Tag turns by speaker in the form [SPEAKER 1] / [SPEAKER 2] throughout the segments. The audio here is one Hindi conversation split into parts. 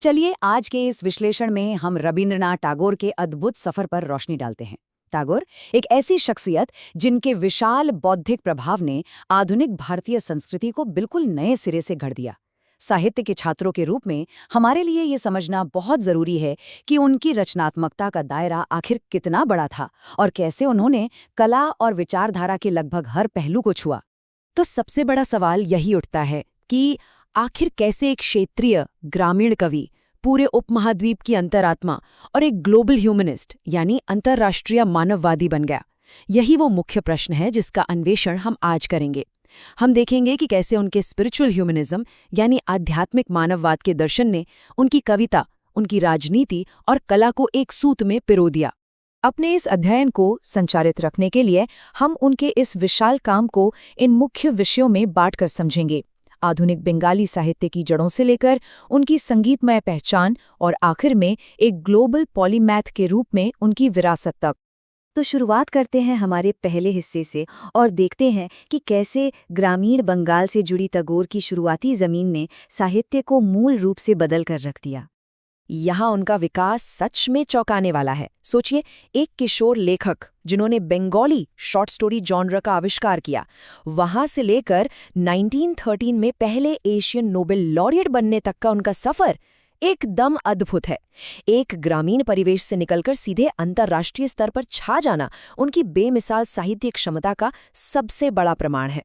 [SPEAKER 1] चलिए आज के इस विश्लेषण में हम रविंद्रनाथ टैगोर के अद्भुत सफर पर रोशनी डालते हैं। टैगोर एक ऐसी शख्सियत जिनके विशाल बौद्धिक प्रभाव ने आधुनिक भारतीय संस्कृति को बिल्कुल नए सिरे से गढ़ दिया। साहित्य के छात्रों के रूप में हमारे लिए ये समझना बहुत जरूरी है कि उनकी रचनात्मकता का दायरा आखिर कितना बड़ा था और कैसे उन्होंने कला और विचारधारा के लगभग हर पहलू को छुआ।
[SPEAKER 2] तो सबसे बड़ा सवाल यही उठता है कि आखिर कैसे एक क्षेत्रीय ग्रामीण कवि पूरे उपमहाद्वीप की अंतरात्मा और एक ग्लोबल ह्यूमनिस्ट यानी अंतर्राष्ट्रीय मानववादी बन गया। यही वो मुख्य प्रश्न है जिसका अन्वेषण हम आज करेंगे। हम देखेंगे कि कैसे उनके स्पिरिचुअल ह्यूमनिज्म यानी आध्यात्मिक मानववाद के दर्शन ने उनकी कविता, उनकी राजनीति और कला को एक सूत में पिरो दिया। अपने इस अध्ययन को संचालित रखने के लिए हम उनके इस विशाल काम को इन मुख्य विषयों में बांटकर समझेंगे: आधुनिक बंगाली साहित्य की जड़ों से लेकर उनकी संगीतमय पहचान और आखिर में एक ग्लोबल पॉलीमैथ के रूप में उनकी विरासत तक।
[SPEAKER 3] तो शुरुआत करते हैं हमारे पहले हिस्से से और देखते हैं कि कैसे ग्रामीण बंगाल से जुड़ी टैगोर की शुरुआती जमीन ने साहित्य को मूल रूप से बदल कर रख दिया।
[SPEAKER 2] यहाँ उनका विकास सच में चौंकाने वाला है। सोचिए, एक किशोर लेखक जिन्होंने बंगाली शॉर्ट स्टोरी जॉनर का आविष्कार किया, वहां से लेकर 1913 में पहले एशियन नोबेल लॉरिएट बनने तक का उनका सफर एकदम अद्भुत है। एक ग्रामीण परिवेश से निकलकर सीधे अंतर्राष्ट्रीय स्तर पर छा जाना उनकी बेमिसाल साहित्यिक क्षमता का सबसे बड़ा प्रमाण है।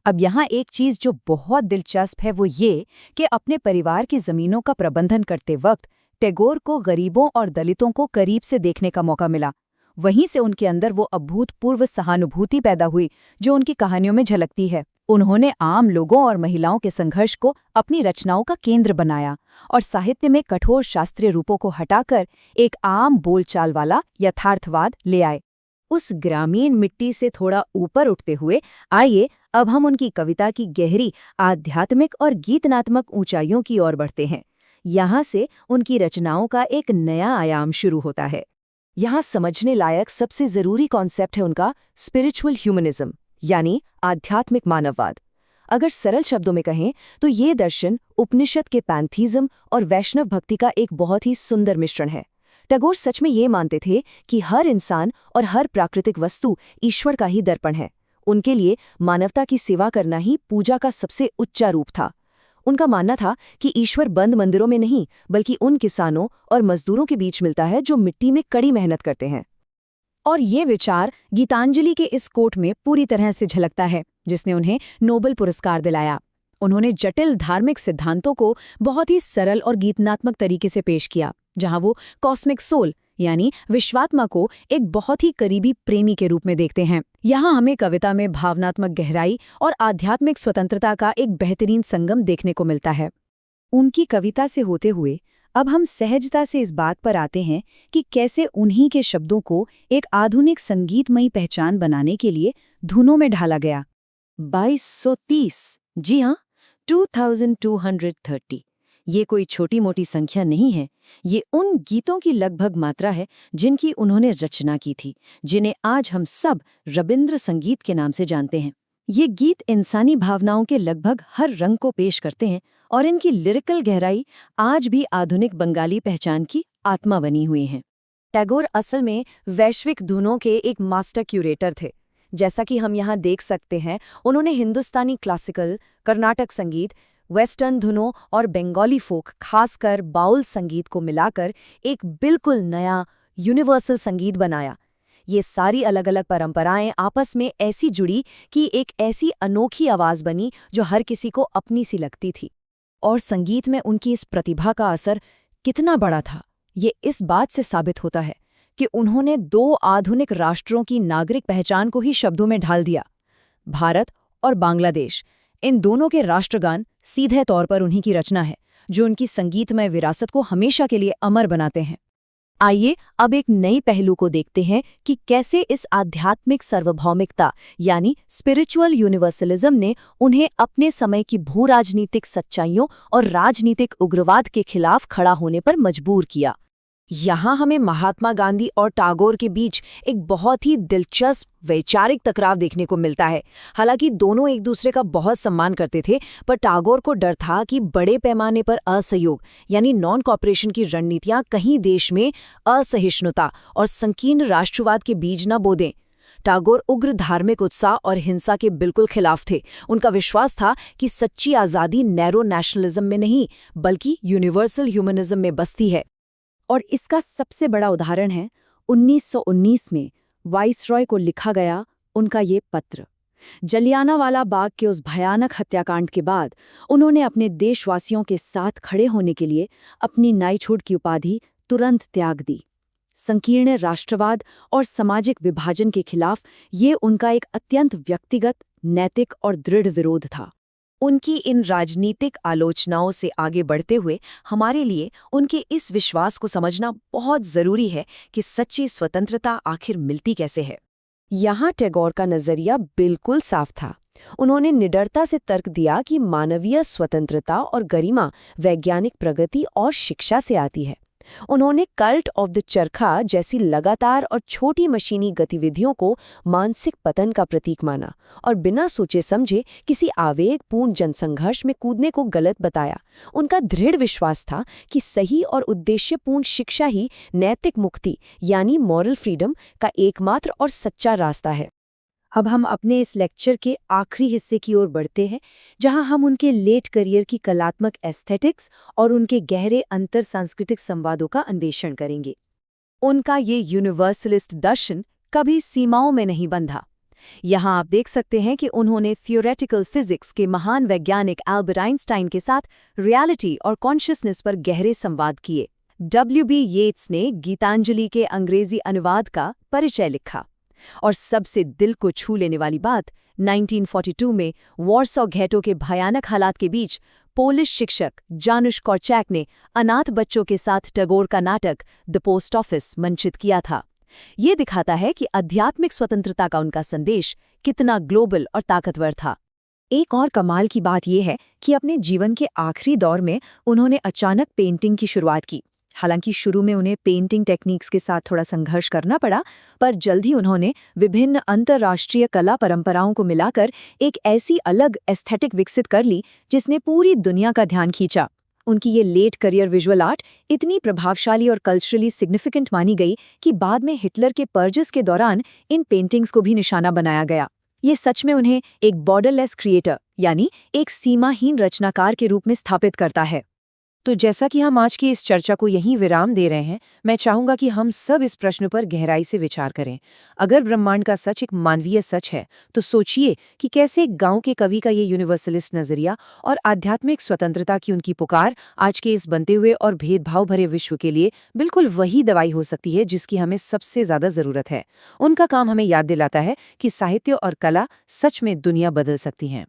[SPEAKER 1] अब यहाँ एक चीज जो बहुत दिलचस्प है वो ये कि अपने परिवार की जमीनों का प्रबंधन करते वक्त टैगोर को गरीबों और दलितों को करीब से देखने का मौका मिला। वहीं से उनके अंदर वो अभूतपूर्व सहानुभूति पैदा हुई जो उनकी कहानियों में झलकती है। उन्होंने आम लोगों और महिलाओं के संघर्ष को अपनी रचनाओं का केंद्र बनाया और साहित्य में कठोर शास्त्रीय रूपों को हटाकर एक आम बोलचाल वाला यथार्थवाद ले आए। उस ग्रामीण मिट्टी से थोड़ा ऊपर उठते हुए आइए अब हम उनकी कविता की गहरी आध्यात्मिक और गीतनात्मक ऊंचाइयों की ओर बढ़ते हैं। यहाँ से उनकी रचनाओं का एक नया आयाम शुरू होता है।
[SPEAKER 2] यहाँ समझने लायक सबसे जरूरी कॉन्सेप्ट है उनका स्पिरिचुअल ह्यूमनिज्म यानी आध्यात्मिक मानववाद। अगर सरल शब्दों में कहें तो ये दर्शन उपनिषद के पैंथीज्म और वैष्णव भक्ति का एक बहुत ही सुंदर मिश्रण है। टैगोर सच में ये मानते थे कि हर इंसान और हर प्राकृतिक वस्तु ईश्वर का ही दर्पण है। उनके लिए मानवता की सेवा करना ही पूजा का सबसे उच्चा रूप था। उनका मानना था कि ईश्वर बंद मंदिरों में नहीं बल्कि उन किसानों और मजदूरों के बीच मिलता है जो मिट्टी में कड़ी मेहनत करते हैं।
[SPEAKER 1] और ये विचार गीतांजलि के इस कोट में पूरी तरह से झलकता है जिसने उन्हें नोबेल पुरस्कार दिलाया। उन्होंने जटिल धार्मिक सिद्धांतों को बहुत ही सरल और गीतनात्मक तरीके से पेश किया, जहां वो कॉस्मिक सोल यानी विश्वात्मा को एक बहुत ही करीबी प्रेमी के रूप में देखते हैं। यहाँ हमें कविता में भावनात्मक गहराई और आध्यात्मिक स्वतंत्रता का एक बेहतरीन संगम देखने को मिलता है।
[SPEAKER 3] उनकी कविता से होते हुए अब हम सहजता से इस बात पर आते हैं कि कैसे उन्हीं के शब्दों को एक आधुनिक संगीतमयी पहचान बनाने के लिए धुनों में ढाला गया।
[SPEAKER 2] 2230, जी हाँ, 2230। ये कोई छोटी मोटी संख्या नहीं है। ये उन गीतों की लगभग मात्रा है जिनकी उन्होंने रचना की थी, जिन्हें आज हम सब रविंद्र संगीत के नाम से जानते हैं। ये गीत इंसानी भावनाओं के लगभग हर रंग को पेश करते हैं और इनकी लिरिकल गहराई आज भी आधुनिक बंगाली पहचान की आत्मा बनी हुई है। टैगोर असल में वैश्विक धुनों के एक मास्टर क्यूरेटर थे। जैसा कि हम यहाँ देख सकते हैं, उन्होंने हिंदुस्तानी क्लासिकल, कर्नाटक संगीत, वेस्टर्न धुनों और बंगाली फोक, खासकर बाउल संगीत को मिलाकर एक बिल्कुल नया यूनिवर्सल संगीत बनाया। ये सारी अलग अलग परंपराएं आपस में ऐसी जुड़ी कि एक ऐसी अनोखी आवाज बनी जो हर किसी को अपनी सी लगती थी। और संगीत में उनकी इस प्रतिभा का असर कितना बड़ा था, ये इस बात से साबित होता है कि उन्होंने दो आधुनिक राष्ट्रों की नागरिक पहचान को ही शब्दों में ढाल दिया। भारत और बांग्लादेश, इन दोनों के राष्ट्रगान सीधे तौर पर उन्हीं की रचना है, जो उनकी संगीतमय विरासत को हमेशा के लिए अमर बनाते हैं। आइए अब एक नई पहलू को देखते हैं कि कैसे इस आध्यात्मिक सार्वभौमिकता यानी स्पिरिचुअल यूनिवर्सलिज्म ने उन्हें अपने समय की भू-राजनीतिक सच्चाइयों और राजनीतिक उग्रवाद के खिलाफ खड़ा होने पर मजबूर किया।
[SPEAKER 1] यहाँ हमें महात्मा गांधी और टैगोर के बीच एक बहुत ही दिलचस्प वैचारिक टकराव देखने को मिलता है। हालांकि दोनों एक दूसरे का बहुत सम्मान करते थे, पर टैगोर को डर था कि बड़े पैमाने पर असहयोग यानी नॉन कॉपरेशन की रणनीतियां कहीं देश में असहिष्णुता और संकीर्ण राष्ट्रवाद के बीज न बो दें। टैगोर उग्र धार्मिक उत्साह और हिंसा के बिल्कुल खिलाफ थे। उनका विश्वास था कि सच्ची आज़ादी नैरो नेशनलिज्म में नहीं बल्कि यूनिवर्सल ह्यूमनिज्म में बसती है।
[SPEAKER 3] और इसका सबसे बड़ा उदाहरण है 1919 में वाइसरॉय को लिखा गया उनका ये पत्र। जलियांवाला बाग के उस भयानक हत्याकांड के बाद उन्होंने अपने देशवासियों के साथ खड़े होने के लिए अपनी नाइटहुड की उपाधि तुरंत त्याग दी। संकीर्ण राष्ट्रवाद और सामाजिक विभाजन के खिलाफ ये उनका एक अत्यंत व्यक्तिगत, नैतिक और दृढ़ विरोध था।
[SPEAKER 1] उनकी इन राजनीतिक आलोचनाओं से आगे बढ़ते हुए हमारे लिए उनके इस विश्वास को समझना बहुत ज़रूरी है कि सच्ची स्वतंत्रता आखिर मिलती कैसे है।
[SPEAKER 2] यहाँ टैगोर का नज़रिया बिल्कुल साफ था। उन्होंने निडरता से तर्क दिया कि मानवीय स्वतंत्रता और गरिमा वैज्ञानिक प्रगति और शिक्षा से आती है। उन्होंने कल्ट ऑफ द चरखा जैसी लगातार और छोटी मशीनी गतिविधियों को मानसिक पतन का प्रतीक माना और बिना सोचे समझे किसी आवेगपूर्ण जनसंघर्ष में कूदने को गलत बताया। उनका दृढ़ विश्वास था कि सही और उद्देश्यपूर्ण शिक्षा ही नैतिक मुक्ति यानी मॉरल फ्रीडम का एकमात्र और सच्चा रास्ता है।
[SPEAKER 3] अब हम अपने इस लेक्चर के आखिरी हिस्से की ओर बढ़ते हैं, जहां हम उनके लेट करियर की कलात्मक एस्थेटिक्स और उनके गहरे अंतर सांस्कृतिक संवादों का अन्वेषण करेंगे।
[SPEAKER 1] उनका ये यूनिवर्सलिस्ट दर्शन कभी सीमाओं में नहीं बंधा। यहाँ आप देख सकते हैं कि उन्होंने थियोरेटिकल फिजिक्स के महान वैज्ञानिक एल्बर्ट आइंस्टाइन के साथ रियलिटी और कॉन्शियसनेस पर गहरे संवाद किए। W.B. येट्स ने गीतांजलि के अंग्रेजी अनुवाद का परिचय लिखा। और सबसे दिल को छू लेने वाली बात, 1942 में वॉर्सॉ घेटो के भयानक हालात के बीच पोलिश शिक्षक जानुश कॉर्चैक ने अनाथ बच्चों के साथ टैगोर का नाटक द पोस्ट ऑफिस मंचित किया था। ये दिखाता है कि आध्यात्मिक स्वतंत्रता का उनका संदेश कितना ग्लोबल और ताकतवर था।
[SPEAKER 3] एक और कमाल की बात यह है कि अपने जीवन के आखिरी दौर में उन्होंने अचानक पेंटिंग की शुरुआत की। हालांकि शुरू में उन्हें पेंटिंग टेक्निक्स के साथ थोड़ा संघर्ष करना पड़ा, पर जल्द ही उन्होंने विभिन्न अंतर्राष्ट्रीय कला परंपराओं को मिलाकर एक ऐसी अलग एस्थेटिक विकसित कर ली जिसने पूरी दुनिया का ध्यान खींचा। उनकी ये लेट करियर विजुअल आर्ट इतनी प्रभावशाली और कल्चरली सिग्निफिकेंट मानी गई कि बाद में हिटलर के पर्जेस के दौरान इन पेंटिंग्स को भी निशाना बनाया गया। ये सच में उन्हें एक बॉर्डरलेस क्रिएटर यानी एक सीमाहीन रचनाकार के रूप में स्थापित करता है।
[SPEAKER 2] तो जैसा कि हम आज की इस चर्चा को यहीं विराम दे रहे हैं, मैं चाहूंगा कि हम सब इस प्रश्न पर गहराई से विचार करें। अगर ब्रह्मांड का सच एक मानवीय सच है, तो सोचिए कि कैसे एक गांव के कवि का ये यूनिवर्सलिस्ट नजरिया और आध्यात्मिक स्वतंत्रता की उनकी पुकार आज के इस बनते हुए और भेदभाव भरे विश्व के लिए बिल्कुल वही दवाई हो सकती है जिसकी हमें सबसे ज्यादा जरूरत है। उनका काम हमें याद दिलाता है कि साहित्य और कला सच में दुनिया बदल सकती हैं।